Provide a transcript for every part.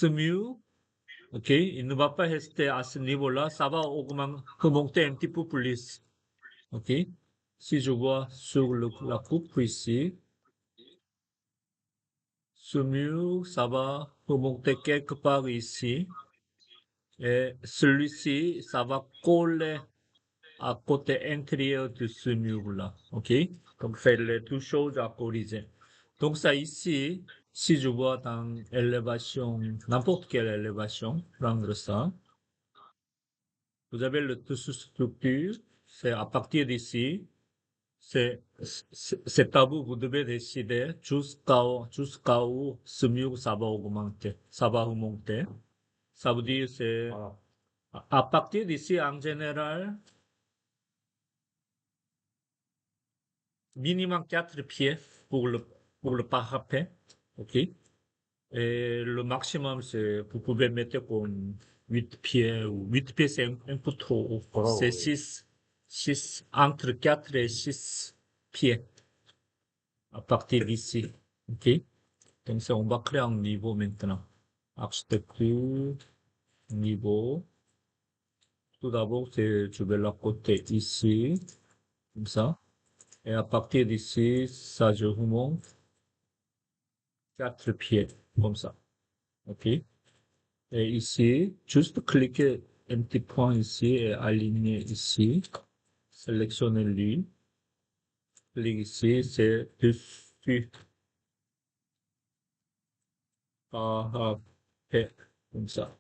ce mieux, ok, il ne va pas rester à ce niveau-là, ça va remonter un petit peu plus, ok. Si je vois sur la coupe ici, ce mieux, ça va remonter quelque part ici, et celui-ci, ça va coller à côté intérieur de ce mur-là, ok? Donc, c'est les deux choses à corriger. Donc, ça ici, si je vois dans élévation, n'importe quelle élévation, prendre ça, vous avez le tissu structure, c'est à partir d'ici, c'est à vous, vous devez décider jusqu'à où ce mur, ça va augmenter, ça va remonter. Ça veut dire, c'est, à partir d'ici, en général, minimum 4 pieds pour le parapet, ok? Et le maximum, c'est, vous pouvez mettre comme 8 pieds, ou 8 pieds, c'est un peu trop haut. C'est 6, entre 4 et 6 pieds à partir d'ici, ok? Donc, on va créer un niveau maintenant. Architecture, niveau. Tout d'abord, je vais la côté ici, comme ça. Et à partir d'ici, ça, je remonte 4 pieds, comme ça. OK? Et ici, juste cliquer un petit point ici et aligner ici. Sélectionnez lui. Clique ici, c'est dessus. Parapet, comme ça.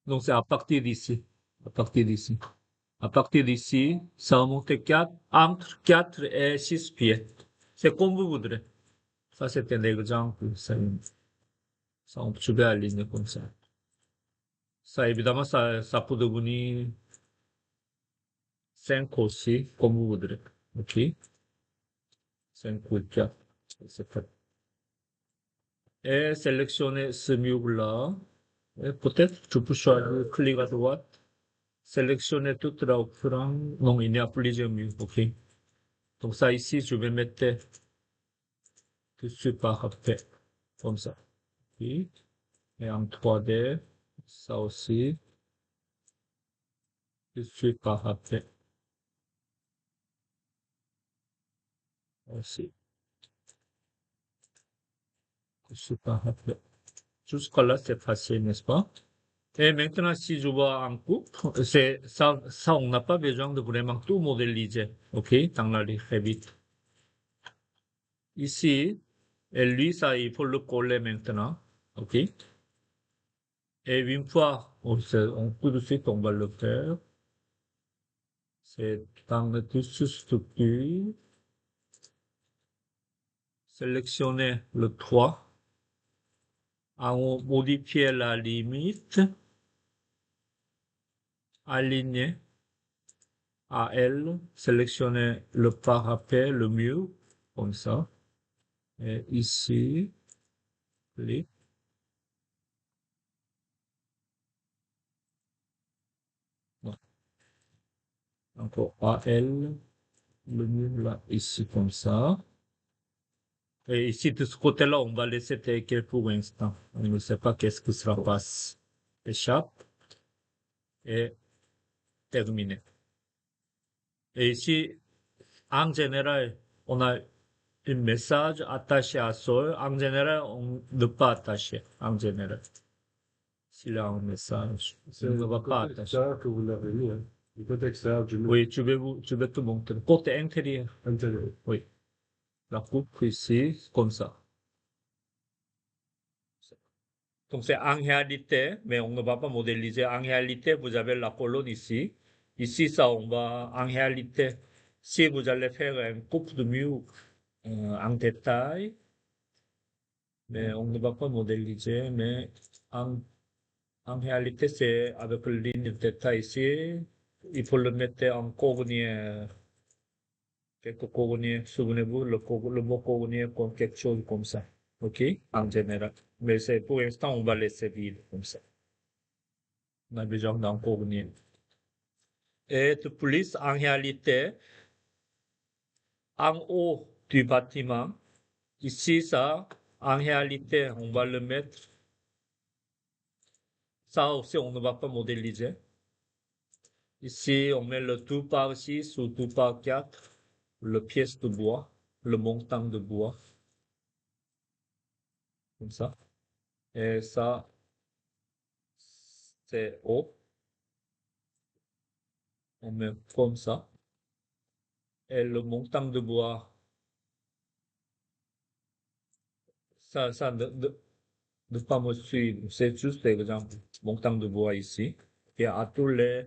Donc, c'est à partir d'ici. À partir d'ici. À partir d'ici, ça va monter 4, entre 4 et 6 pieds. C'est comme vous voudrez. Ça, c'est un exemple. Je vais aligner comme ça. Ça, évidemment, ça peut devenir 5 aussi, comme vous voudrez. OK? 5 ou 4. C'est fait. Et sélectionnez ce mur-là. Et peut-être, je peux choisir clic à droite. Sélectionnez toute la offrande. Non, il y a plusieurs murs. OK? Donc ça, ici, je vais mettre dessus parapet. Comme ça. OK? Et en 3D, ça aussi, dessus parapet. Aussi. Dessus parapet. Jusqu'à là, c'est facile, n'est-ce pas? Et maintenant, si je vois en coupe, ça, on n'a pas besoin de vraiment tout modéliser, ok, dans la Revit. Ici, et lui, ça, il faut le coller maintenant, ok. Et une fois, tout de suite, on va le faire. C'est dans le dessus structure. Sélectionnez le 3. On modifie la limite. Aligner à L. Sélectionnez le parapet, le mur, comme ça. Et ici, clic. Voilà. Encore AL, le mur là, ici comme ça. Et ici, de ce côté-là, on va laisser tel quel pour l'instant. On ne sait pas qu'est-ce que ça passe. Échappe et terminé. Et ici, en général, on a un message attaché à sol. En général, on ne peut pas attacher. En général. S'il y a un message, on ne va pas attacher. Que vous l'avez mis, hein. Du côté extérieur du mur. Oui, je vais te montrer. Côté intérieur. Intérieur. Oui. La coupe ici, comme ça. Donc c'est en réalité, mais on ne va pas modéliser. En réalité, vous avez la colonne ici. Ici, ça, on va, en réalité, si vous allez faire une coupe de mur en détail, mais on ne va pas modéliser, mais en, en réalité, c'est avec une ligne de détail ici. Il faut le mettre en coordonnées, quelques coordonnées. Souvenez-vous, le mot coordonnées comme quelque chose comme ça. OK? En général. Mais c'est, pour l'instant, on va laisser vide comme ça. On a besoin d'un coordonnées. Et de plus, en réalité, en haut du bâtiment. Ici, ça, en réalité, on va le mettre. Ça aussi, on ne va pas modéliser. Ici, on met le 2 par 6 ou 2 par 4, le pièce de bois, le montant de bois. Comme ça. Et ça, c'est haut. On met comme ça. Et le montant de bois, ça ne pas me suivre. C'est juste l'exemple. Montant de bois ici. Et à tous les,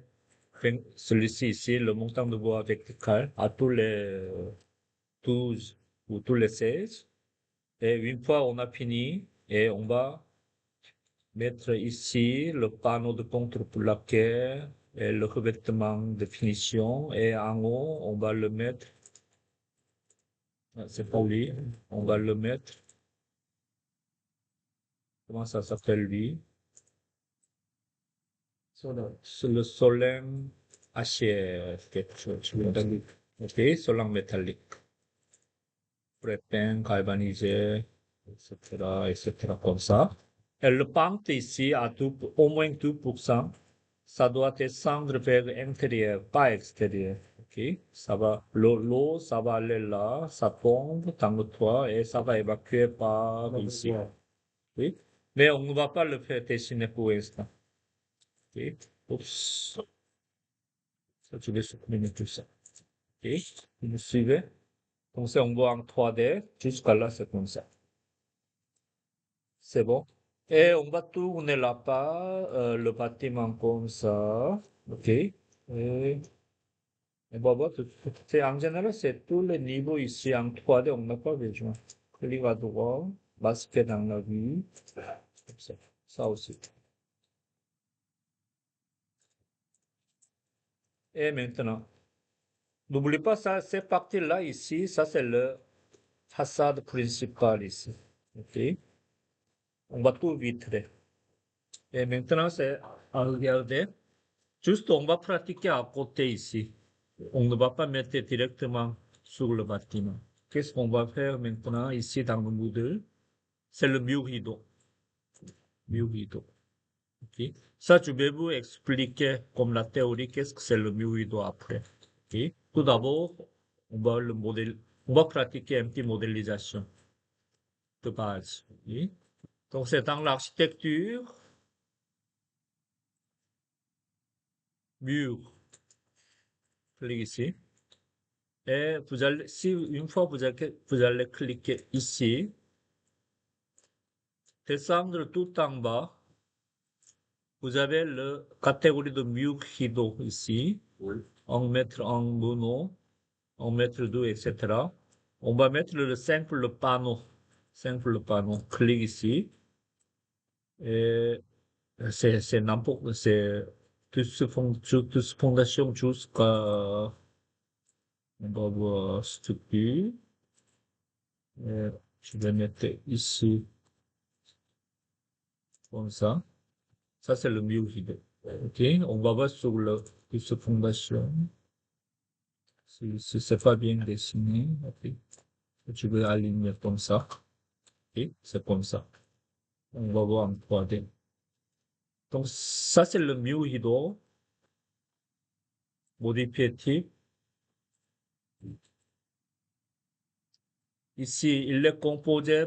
celui-ci ici, le montant de bois vertical, à tous les 12 ou tous les 16. Et une fois on a fini, et on va mettre ici le panneau de contre-plaqué et le revêtement de finition. Et en haut, on va le mettre, c'est pas lui, on va le mettre, comment ça s'appelle lui? C'est le solent acier, quelque chose. Ok, solent métallique. Prépène, galvanisé, etc., comme ça. Et le pente ici, à au moins 2%, ça doit descendre vers l'intérieur, pas extérieur. Ok, ça va, l'eau, ça va aller là, ça tombe dans le toit et ça va évacuer par ici. Oui, mais on ne va pas le faire dessiner pour l'instant. Ok, oups, ça, je vais supprimer tout ça. Ok, vous me suivez? Donc, c'est on voit en 3D, jusqu'à là, c'est comme ça. C'est bon. Et on va tourner là-bas, le bâtiment comme ça. OK. Et voilà, c'est en général, c'est tous les niveaux ici en 3D, on n'a pas besoin. Clic à droite, masquer dans la vue. Comme ça. Ça aussi. Et maintenant, n'oublie pas ça, cette partie-là ici, ça c'est le façade principale ici. OK. On va tout vitrer. Et maintenant, c'est à regarder. Juste, on va pratiquer à côté ici. On ne va pas mettre directement sur le bâtiment. Qu'est-ce qu'on va faire maintenant ici dans le Moodle? C'est le mur rideau. Mur rideau. Ok. Ça, je vais vous expliquer comme la théorie, qu'est-ce que c'est le mur rideau après. Ok. Tout d'abord, on va pratiquer un petit modélisation de base. Ok. Donc, c'est dans l'architecture, mur, cliquez ici. Et vous allez, si une fois vous allez cliquer ici, descendre tout en bas, vous avez la catégorie de mur rideau ici, en mettre en mono, en mettre deux, etc. On va mettre le simple panneau, clique ici, et c'est n'importe, c'est toute fondation jusqu'à, on va voir structure, et je vais mettre ici, comme ça. Ça, c'est le mur rideau. OK, on va voir sur le cette fondation. Si c'est pas bien dessiné, OK. Je vais aligner comme ça. OK, c'est comme ça. On va voir en 3D. Donc, ça, c'est le mur rideau. Modifier type. Ici, il est composé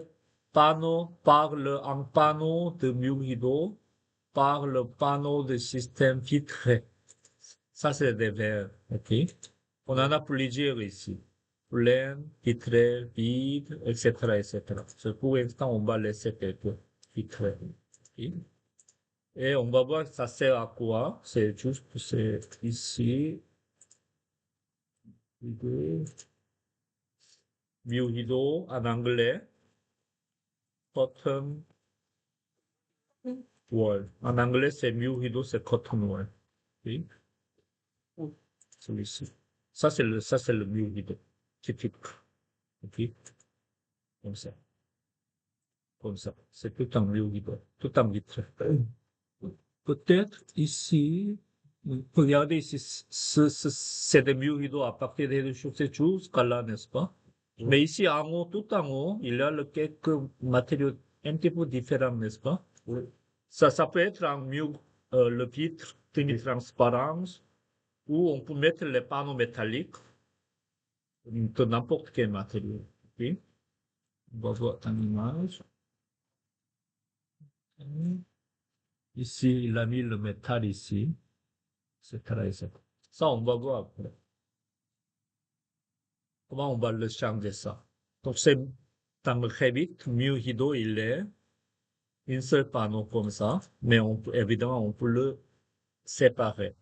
un panneau de mur rideau par le panneau de système vitré. Ça, c'est des verres. OK. On en a plusieurs ici. Plein, vitré, vide, etc., etc. Pour l'instant, on va laisser quelques vitré. OK. Et on va voir ça sert à quoi. C'est juste, c'est ici. View rideau en anglais. Cotton wall. En anglais, c'est view rideau, c'est cotton wall. OK. Celui-ci. Ça, c'est le view rideau. Typique. OK. Comme ça. Comme ça. C'est tout en view rideau. Tout en vitre. Peut-être ici, Regardez ici, c'est des murs rideaux à partir des chaussées jusqu'à là, n'est-ce pas? Mais ici, en haut, tout en haut, il y a quelques matériaux un petit peu différents, n'est-ce pas? Oui. Ça peut être en mur, le vitre, demi-transparence, ou on peut mettre les panneaux métalliques de n'importe quel matériau. Ok? On va voir une image. Ici, il a mis le métal ici, etc., etc. Ça, on va voir après. Comment on va le changer ça? Donc, c'est dans le Revit, mur rideau, il est un seul panneau comme ça, mais évidemment, on peut le séparer,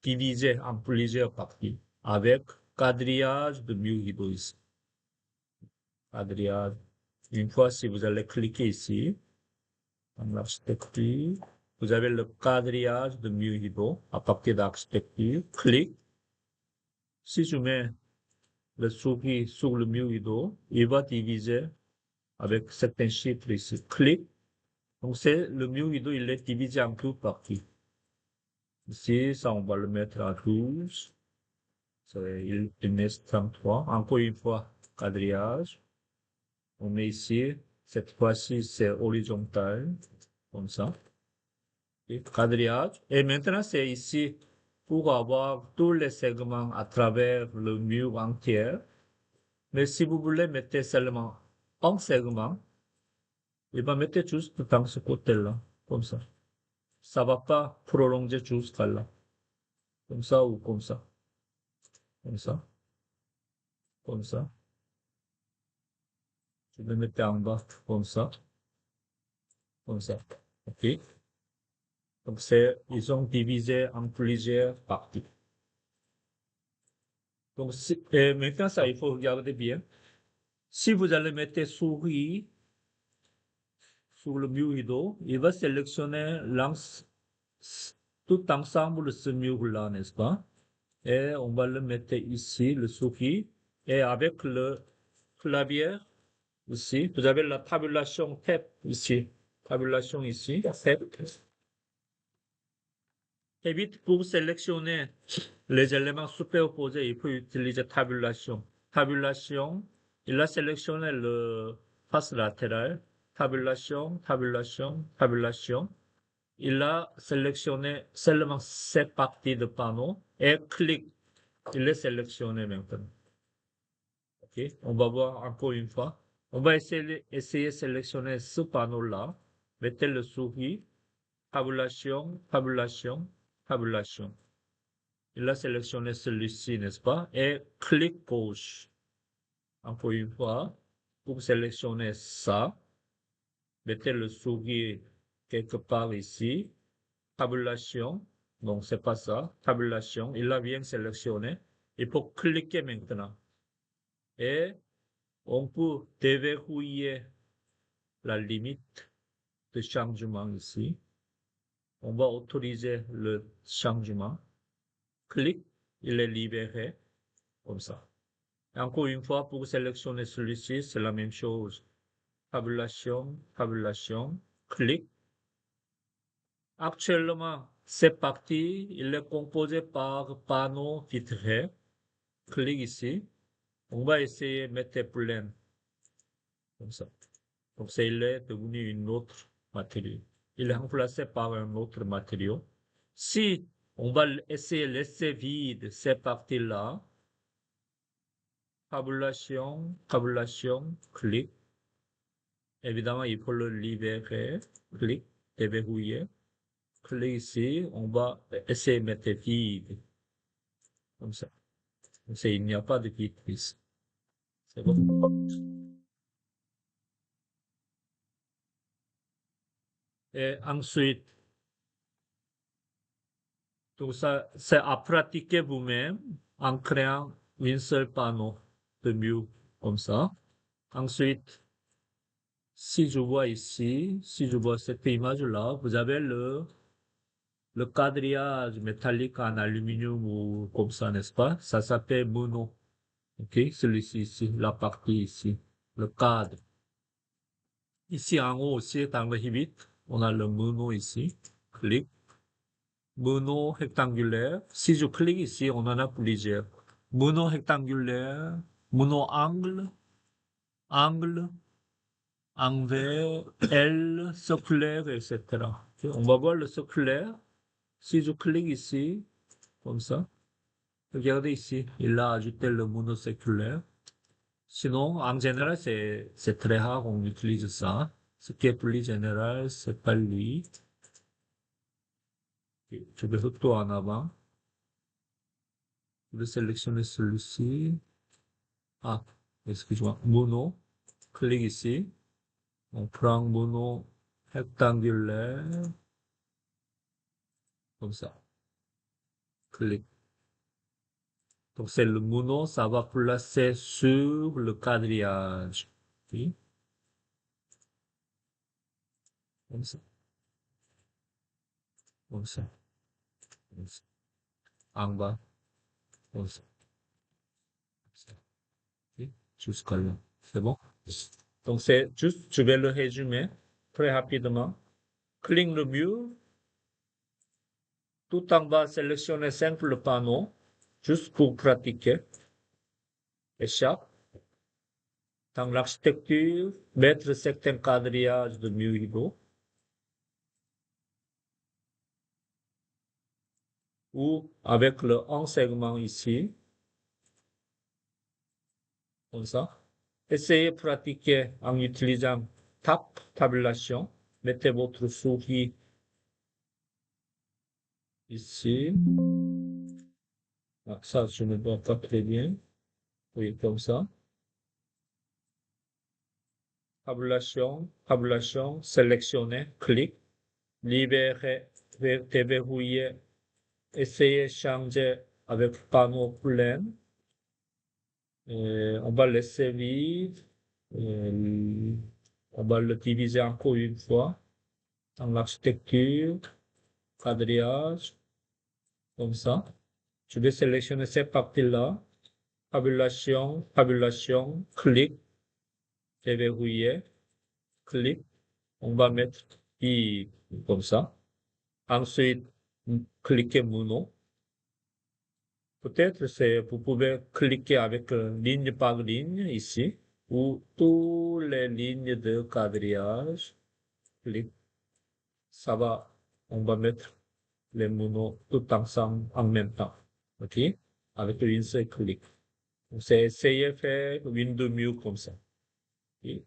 diviser en plusieurs parties, avec quadrillage de mur rideau ici. Quadrillage. Une fois, si vous allez cliquer ici, dans l'architecture, vous avez le quadrillage de mur rideau à partir d'architecture. Clique. Si je mets le souris sur le mur rideau, il va diviser avec certains chiffres ici. Clique. Donc, c'est le mur rideau, il est divisé en deux parties. Ici, ça, on va le mettre à 12. Il met 33. Encore une fois, quadrillage. On met ici. Cette fois-ci, c'est horizontal. Comme ça. Et quadrillage. Et maintenant, c'est ici pour avoir tous les segments à travers le mur entier. Mais si vous voulez mettre seulement un segment, il va mettre juste dans ce côté-là. Comme ça. Ça va pas prolonger jusqu'à là. Comme ça ou comme ça. Comme ça. Comme ça. Je vais mettre en bas comme ça. Comme ça. OK? Donc, ils ont divisé en plusieurs parties. Donc, et maintenant, ça, il faut regarder bien. Si vous allez mettre souris sur le mur rideau, il va sélectionner tout ensemble de ce mur-là, n'est-ce pas? Et on va le mettre ici, le souris, et avec le clavier ici, vous avez la tabulation tab ici, tabulation ici, tab. Et vite, pour sélectionner les éléments superposés, il faut utiliser tabulation. Tabulation, il a sélectionné le face latérale, tabulation, tabulation, tabulation. Il a sélectionné seulement cette partie de panneau et clique. Il est sélectionné maintenant. OK? On va voir encore une fois. On va essayer de sélectionner ce panneau-là. Mettez le souris, tabulation, tabulation, tabulation. Il a sélectionné celui-ci, n'est-ce pas? Et clic gauche. Encore une fois, pour sélectionner ça, mettez le souris quelque part ici. Tabulation. Donc, c'est pas ça. Tabulation. Il a bien sélectionné. Il faut cliquer maintenant. Et on peut déverrouiller la limite de changement ici. On va autoriser le changement. Clic. Il est libéré. Comme ça. Encore une fois, pour sélectionner celui-ci, c'est la même chose. Tabulation, tabulation, clic. Actuellement, cette partie, il est composé par panneaux vitrés. Clic ici. On va essayer de mettre plein. Comme ça. Donc, il est devenu une autre matériau. Il est remplacé par un autre matériau. Si on va essayer de laisser vide cette partie-là, tabulation, tabulation, clic. Évidemment, il faut le libérer. Clic, déverrouiller. Clic ici, on va essayer de mettre vide. Comme ça. Comme ça, il n'y a pas de vide ici. C'est bon. Et ensuite, tout ça, c'est à pratiquer vous-même en créant un seul panneau de mur comme ça. Ensuite, si je vois ici, si je vois cette image-là, vous avez le quadrillage métallique en aluminium ou comme ça, n'est-ce pas? Ça s'appelle mono. OK? Celui-ci ici, la partie ici, le cadre. Ici en haut aussi, dans le Revit, on a le mono ici. Clic. mono-rectangulaire. Si je clique ici, on en a plusieurs. Mono-rectangulaire, mono-angle, angle, envers, L, circulaire, etc. On va voir le circulaire. Si je clique ici, comme ça, regardez ici, il a ajouté le monocirculaire. Sinon, en général, c'est très rare qu'on utilise ça. Ce qui est plus général, c'est pas lui. Je vais retourner en avant. Je vais sélectionner celui-ci. Ah, excuse-moi, mono. Clique ici. On prend mono rectangulaire. Comme ça. Clique. Donc c'est le mono, ça va placer sur le quadrillage. Oui. Comme ça. Comme ça. Comme ça. En bas. Comme ça. Comme ça. Oui. Jusqu'à là. C'est bon? Donc c'est juste, je vais le résumer très rapidement. Clique le mur. Tout en bas, sélectionnez simple panneau. Juste pour pratiquer. Échappe. Dans l'architecture, mettre certains quadrillages de mur hydro. Ou avec le segment ici. Comme ça. Essayez de pratiquer en utilisant tabulation. Mettez votre souris ici. Ah, ça, je ne vois pas très bien. Oui, comme ça. Tabulation, sélectionnez, clic, libérer, déverrouiller, essayez de changer avec panneau plein. On va laisser vivre. On va le diviser encore une fois dans l'architecture, quadrillage, comme ça. Je vais sélectionner cette partie-là. Tabulation, clic, déverrouiller, clic. On va mettre I comme ça. Ensuite, cliquez mono. Peut-être vous pouvez cliquer avec ligne par ligne ici, ou toutes les lignes de quadrillage. Clic. Ça va, on va mettre les monos tout ensemble en même temps. OK? Avec une seule clic. C'est essayer de faire une de mieux comme ça. OK?